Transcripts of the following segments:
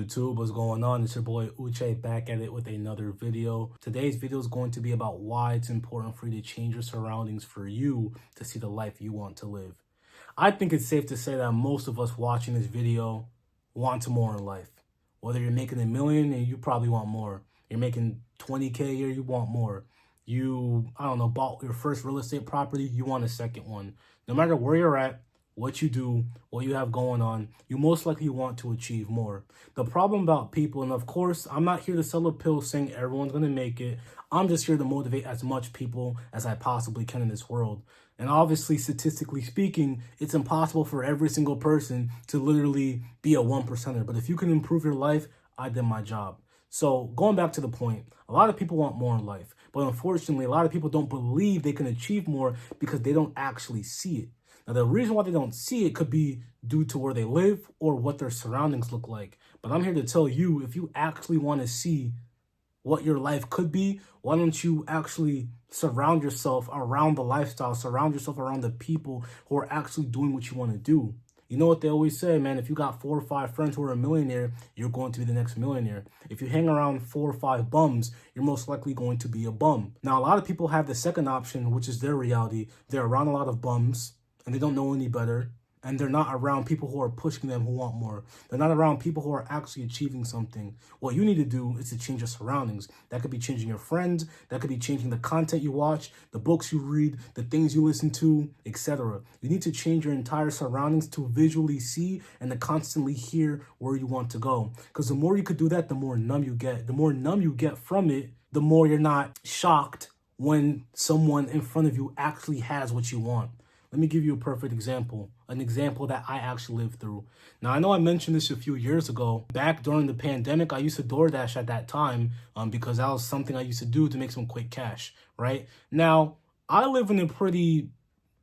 YouTube, what's going on? It's your boy Uche back at it with another video. Today's video is going to be about why it's important for you to change your surroundings for you to see the life you want to live. I think it's safe to say that most of us watching this video want more in life. Whether you're making a million and you probably want more. You're making 20K a year, you want more. I don't know, bought your first real estate property, you want a second one. No matter where you're at, what you do, what you have going on, you most likely want to achieve more. The problem about people, and of course, I'm not here to sell a pill saying everyone's going to make it. I'm just here to motivate as much people as I possibly can in this world. And obviously, statistically speaking, it's impossible for every single person to literally be a 1%er. But if you can improve your life, I did my job. So going back to the point, a lot of people want more in life. But unfortunately, a lot of people don't believe they can achieve more because they don't actually see it. Now, the reason why they don't see it could be due to where they live or what their surroundings look like. But I'm here to tell you, if you actually want to see what your life could be, why don't you actually surround yourself around the lifestyle, surround yourself around the people who are actually doing what you want to do. You know what they always say, man, if you got 4 or 5 friends who are a millionaire, you're going to be the next millionaire. If you hang around 4 or 5 bums, you're most likely going to be a bum. Now, a lot of people have the second option, which is their reality. They're around a lot of bums and they don't know any better. And they're not around people who are pushing them, who want more. They're not around people who are actually achieving something. What you need to do is to change your surroundings. That could be changing your friends. That could be changing the content you watch, the books you read, the things you listen to, etc. You need to change your entire surroundings to visually see and to constantly hear where you want to go. Because the more you could do that, the more numb you get. The more numb you get from it, the more you're not shocked when someone in front of you actually has what you want. Let me give you a perfect example, an example that I actually lived through. Now, I know I mentioned this a few years ago. Back during the pandemic, I used to DoorDash at that time because that was something I used to do to make some quick cash, right? Now, I live in a pretty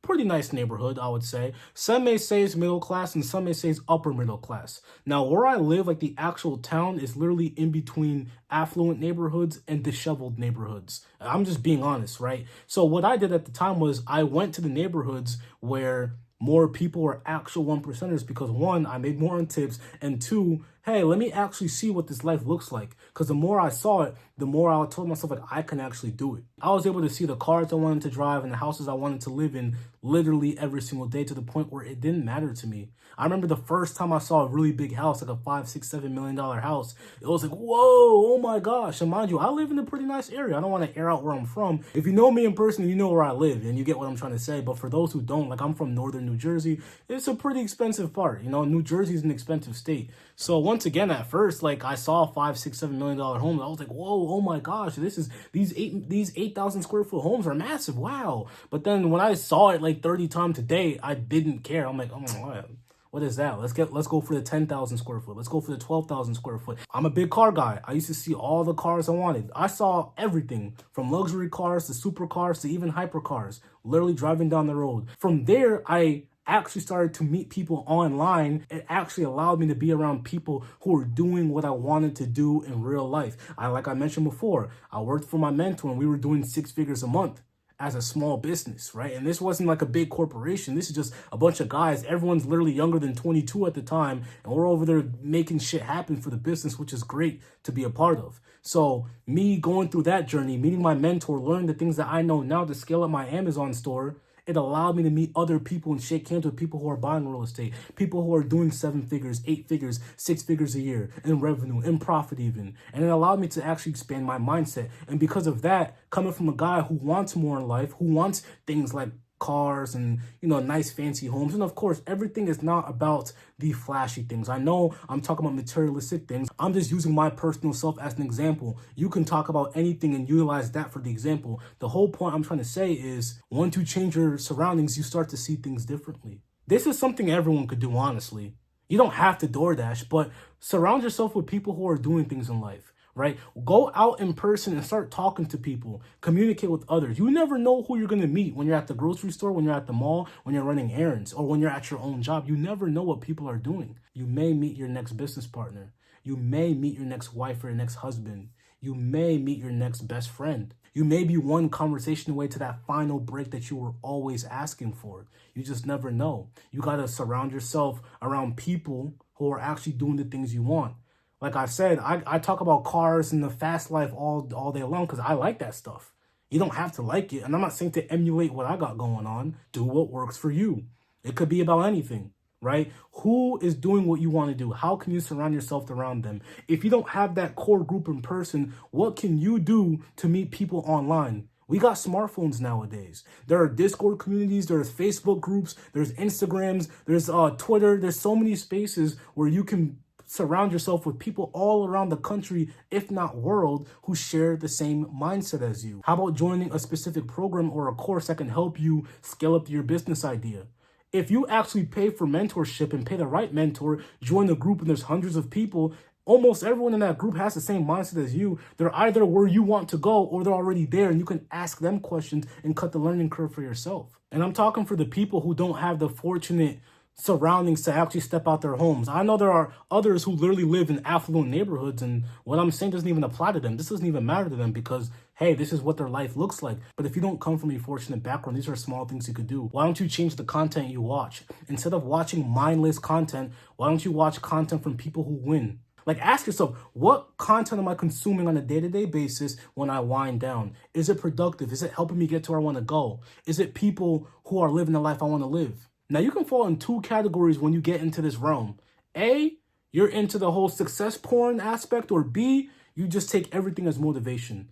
nice neighborhood, I would say. Some may say it's middle class and some may say it's upper middle class. Now, where I live, like the actual town, is literally in between affluent neighborhoods and disheveled neighborhoods. I'm just being honest, right? So what I did at the time was I went to the neighborhoods where more people were actual 1%ers because 1, I made more on tips, and 2, hey, let me actually see what this life looks like. Because the more I saw it, the more I told myself, like, I can actually do it. I was able to see the cars I wanted to drive and the houses I wanted to live in literally every single day to the point where it didn't matter to me. I remember the first time I saw a really big house, like a $5, $6, $7 million house. It was like, whoa, oh my gosh. And mind you, I live in a pretty nice area. I don't want to air out where I'm from. If you know me in person, you know where I live and you get what I'm trying to say. But for those who don't, like, I'm from northern New Jersey. It's a pretty expensive part. You know, New Jersey is an expensive state. So once again, at first, like, I saw a $5, $6, $7 million home. I was like, whoa, oh my gosh, these 8,000 square foot homes are massive. Wow. But then when I saw it like 30 times a day, I didn't care. I'm like, oh, what is that? Let's go for the 10,000 square foot. Let's go for the 12,000 square foot. I'm a big car guy. I used to see all the cars I wanted. I saw everything from luxury cars to supercars to even hypercars, literally driving down the road. From there, I actually started to meet people online. It actually allowed me to be around people who were doing what I wanted to do in real life. Like I mentioned before, I worked for my mentor and we were doing 6 figures a month as a small business, right? And this wasn't like a big corporation. This is just a bunch of guys. Everyone's literally younger than 22 at the time. And we're over there making shit happen for the business, which is great to be a part of. So me going through that journey, meeting my mentor, learning the things that I know now to scale up my Amazon store, it allowed me to meet other people and shake hands with people who are buying real estate, people who are doing 7 figures, 8 figures, 6 figures a year in revenue, in profit even. And it allowed me to actually expand my mindset. And because of that, coming from a guy who wants more in life, who wants things like cars and, you know, nice fancy homes. And of course, everything is not about the flashy things. I know I'm talking about materialistic things. I'm just using my personal self as an example. You can talk about anything and utilize that for the example. The whole point I'm trying to say is once you change your surroundings, you start to see things differently. This is something everyone could do, honestly. You don't have to DoorDash, but surround yourself with people who are doing things in life. Right? Go out in person and start talking to people. Communicate with others. You never know who you're going to meet when you're at the grocery store, when you're at the mall, when you're running errands, or when you're at your own job. You never know what people are doing. You may meet your next business partner. You may meet your next wife or your next husband. You may meet your next best friend. You may be one conversation away to that final break that you were always asking for. You just never know. You got to surround yourself around people who are actually doing the things you want. Like I said, I talk about cars and the fast life all day long because I like that stuff. You don't have to like it. And I'm not saying to emulate what I got going on. Do what works for you. It could be about anything, right? Who is doing what you want to do? How can you surround yourself around them? If you don't have that core group in person, what can you do to meet people online? We got smartphones nowadays. There are Discord communities, there's Facebook groups, there's Instagrams, there's Twitter. There's so many spaces where you can surround yourself with people all around the country, if not world, who share the same mindset as you. How about joining a specific program or a course that can help you scale up your business idea? If you actually pay for mentorship and pay the right mentor, join a group and there's hundreds of people, almost everyone in that group has the same mindset as you. They're either where you want to go or they're already there, and you can ask them questions and cut the learning curve for yourself. And I'm talking for the people who don't have the fortunate surroundings to actually step out their homes. I know there are others who literally live in affluent neighborhoods, and what I'm saying doesn't even apply to them. This doesn't even matter to them because, hey, this is what their life looks like. But if you don't come from a fortunate background, these are small things you could do. Why don't you change the content you watch? Instead of watching mindless content, why don't you watch content from people who win? Like, ask yourself, what content am I consuming on a day-to-day basis when I wind down? Is it productive? Is it helping me get to where I want to go? Is it people who are living the life I want to live? Now, you can fall in two categories when you get into this realm. A, you're into the whole success porn aspect, or B, you just take everything as motivation.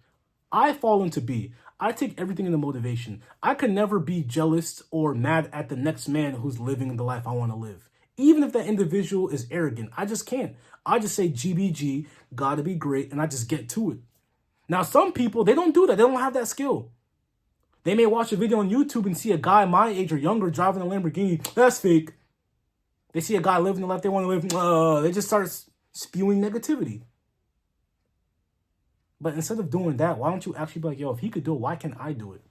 I fall into B. I take everything into motivation. I could never be jealous or mad at the next man who's living the life I want to live. Even if that individual is arrogant, I just can't. I just say GBG, gotta be great, and I just get to it. Now, some people, they don't do that. They don't have that skill. They may watch a video on YouTube and see a guy my age or younger driving a Lamborghini. That's fake. They see a guy living the life they want to live. They just start spewing negativity. But instead of doing that, why don't you actually be like, yo, if he could do it, why can't I do it?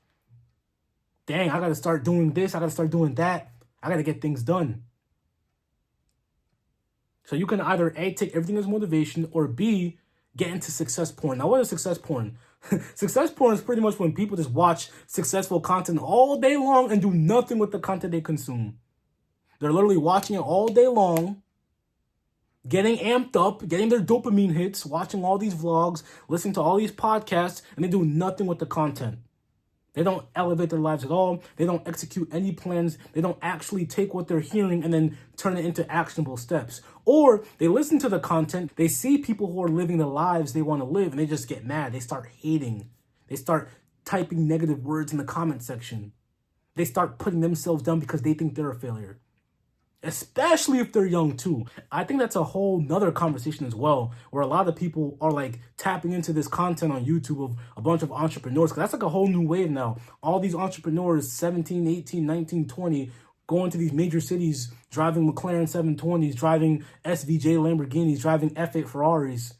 Dang, I got to start doing this. I got to start doing that. I got to get things done. So you can either A, take everything as motivation, or B, get into success porn. Now, what is success porn? Success porn is pretty much when people just watch successful content all day long and do nothing with the content they consume. They're literally watching it all day long, getting amped up, getting their dopamine hits, watching all these vlogs, listening to all these podcasts, and they do nothing with the content. They don't elevate their lives at all. They don't execute any plans. They don't actually take what they're hearing and then turn it into actionable steps. Or they listen to the content. They see people who are living the lives they want to live, and they just get mad. They start hating. They start typing negative words in the comment section. They start putting themselves down because they think they're a failure. Especially if they're young too. I think that's a whole nother conversation as well, where a lot of people are like tapping into this content on YouTube of a bunch of entrepreneurs, because that's like a whole new wave now. All these entrepreneurs, 17, 18, 19, 20, going to these major cities, driving McLaren 720s, driving SVJ Lamborghinis, driving F8 Ferraris,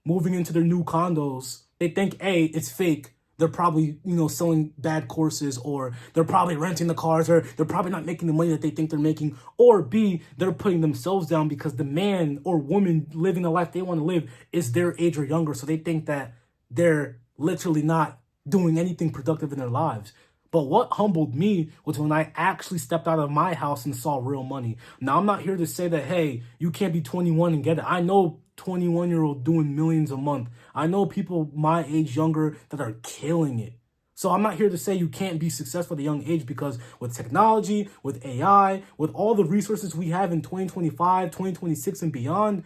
moving into their new condos. They think, A, it's fake. They're probably, selling bad courses, or they're probably renting the cars, or they're probably not making the money that they think they're making, or B, they're putting themselves down because the man or woman living the life they want to live is their age or younger. So they think that they're literally not doing anything productive in their lives. But what humbled me was when I actually stepped out of my house and saw real money. Now, I'm not here to say that, hey, you can't be 21 and get it. I know 21-year-old doing millions a month. I know people my age younger that are killing it. So I'm not here to say you can't be successful at a young age, because with technology, with AI, with all the resources we have in 2025, 2026 and beyond,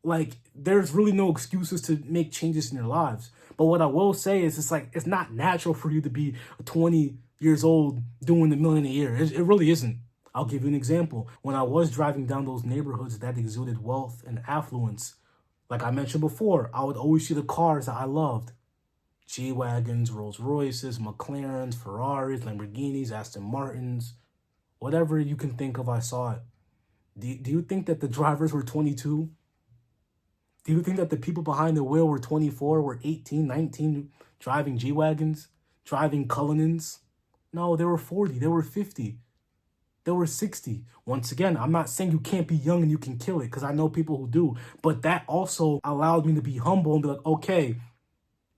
like, there's really no excuses to make changes in your lives. But what I will say is it's not natural for you to be 20 years old doing $1 million a year. It really isn't. I'll give you an example. When I was driving down those neighborhoods that exuded wealth and affluence, like I mentioned before, I would always see the cars that I loved. G-Wagons, Rolls Royces, McLarens, Ferraris, Lamborghinis, Aston Martins, whatever you can think of, I saw it. Do you think that the drivers were 22? Do you think that the people behind the wheel were 24, were 18, 19, driving G-Wagons, driving Cullinans? No, they were 40, they were 50, they were 60. Once again, I'm not saying you can't be young and you can kill it, because I know people who do. But that also allowed me to be humble and be like, okay,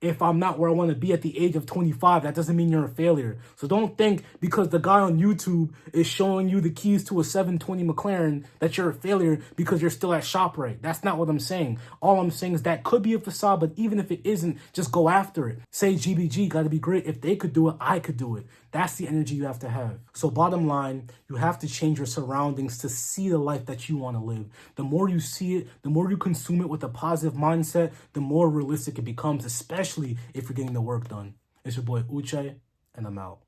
If I'm not where I want to be at the age of 25, that doesn't mean you're a failure. So don't think because the guy on YouTube is showing you the keys to a 720 McLaren that you're a failure because you're still at ShopRite. That's not what I'm saying. All I'm saying is that could be a facade, but even if it isn't, just go after it. Say GBG got to be great. If they could do it, I could do it. That's the energy you have to have. So bottom line, you have to change your surroundings to see the life that you want to live. The more you see it, the more you consume it with a positive mindset, the more realistic it becomes, especially if you're getting the work done. It's your boy Uche, and I'm out.